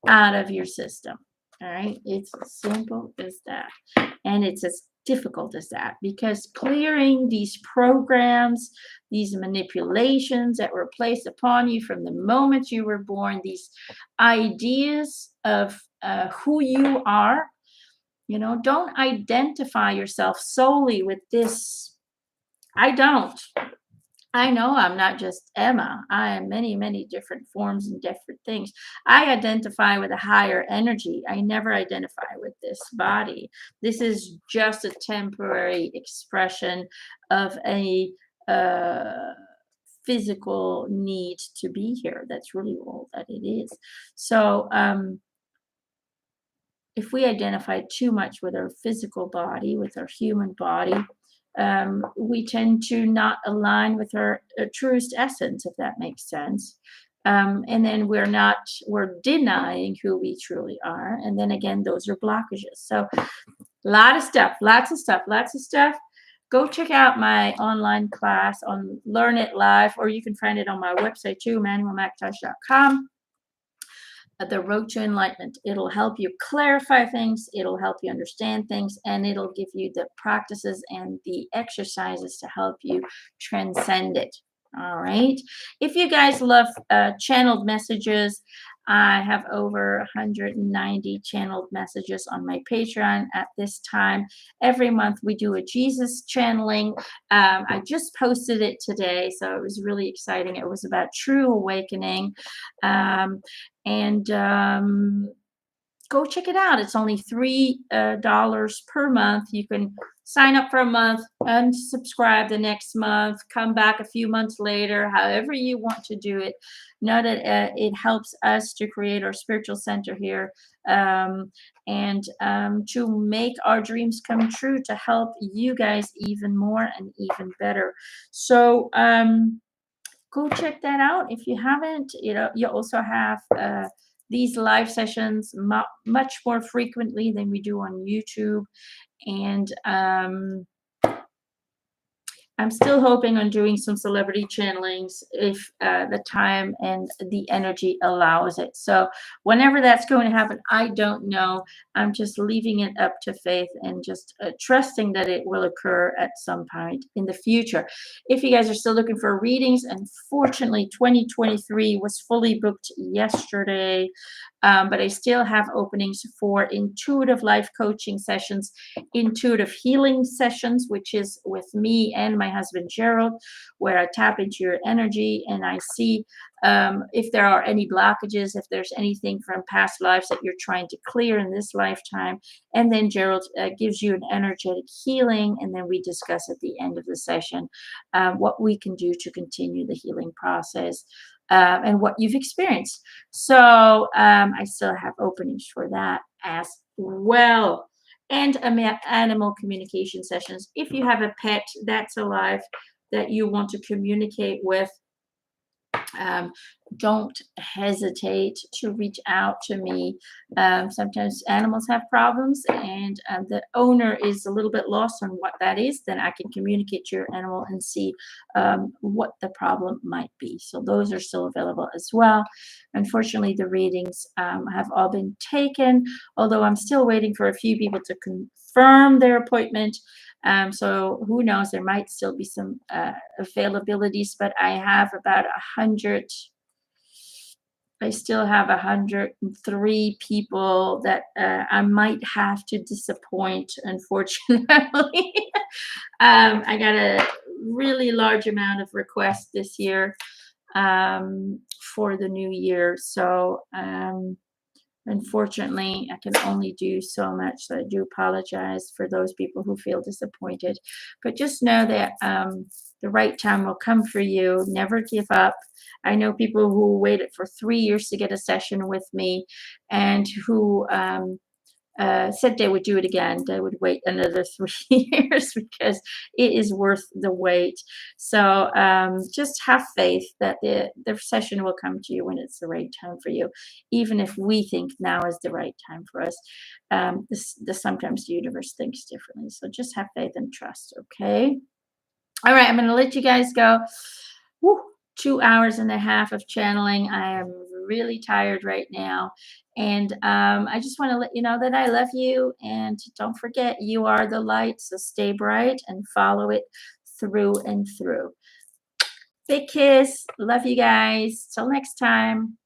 Speaker 1: out of your system. All right, it's as simple as that, and it's as difficult as that, because clearing these programs, these manipulations that were placed upon you from the moment you were born, these ideas of who you are, don't identify yourself solely with this. I don't. I know I'm not just Emma. I am many, many different forms and different things. I identify with a higher energy. I never identify with this body. This is just a temporary expression of a uh, physical need to be here. That's really all that it is. So, if we identify too much with our physical body, with our human body, we tend to not align with our truest essence, if that makes sense. And then we're denying who we truly are. And then again, those are blockages. So, a lot of stuff, lots of stuff, lots of stuff. Go check out my online class on Learn It Live, or you can find it on my website too, McIntosh.com. The road to enlightenment. It'll help you clarify things, it'll help you understand things, and it'll give you the practices and the exercises to help you transcend it. All right. If you guys love channeled messages, I have over 190 channeled messages on my Patreon at this time. Every month we do a Jesus channeling. I just posted it today, so it was really exciting. It was about true awakening. And go check it out. It's only $3 per month. You can sign up for a month, unsubscribe the next month, come back a few months later, however you want to do it. Know that it helps us to create our spiritual center here, and to make our dreams come true, to help you guys even more and even better. So go check that out if you haven't. You also have these live sessions much more frequently than we do on YouTube. And I'm still hoping on doing some celebrity channelings if the time and the energy allows it. So whenever that's going to happen, I don't know. I'm just leaving it up to faith and just trusting that it will occur at some point in the future. If you guys are still looking for readings, unfortunately, 2023 was fully booked yesterday, but I still have openings for intuitive life coaching sessions, intuitive healing sessions, which is with me and my husband Gerald, where I tap into your energy and I see if there are any blockages, if there's anything from past lives that you're trying to clear in this lifetime. And then Gerald gives you an energetic healing, and then we discuss at the end of the session what we can do to continue the healing process. and what you've experienced. So I still have openings for that as well. And animal communication sessions. If you have a pet that's alive that you want to communicate with, um, don't hesitate to reach out to me. Sometimes animals have problems, and the owner is a little bit lost on what that is. Then I can communicate to your animal and see what the problem might be. So those are still available as well. Unfortunately, the readings have all been taken, although I'm still waiting for a few people to confirm their appointment. So who knows, there might still be some availabilities, but I have about 100. I still have 103 people that I might have to disappoint, unfortunately. I got a really large amount of requests this year for the new year. So unfortunately, I can only do so much. So I do apologize for those people who feel disappointed. But just know that the right time will come for you. Never give up. I know people who waited for 3 years to get a session with me and who said they would do it again. They would wait another 3 years because it is worth the wait. So just have faith that the session will come to you when it's the right time for you, even if we think now is the right time for us. Sometimes the universe thinks differently. So just have faith and trust, okay? All right, I'm going to let you guys go. Woo, 2 hours and a half of channeling. I am really tired right now. And I just want to let you know that I love you. And don't forget, you are the light. So stay bright and follow it through and through. Big kiss. Love you guys. Till next time.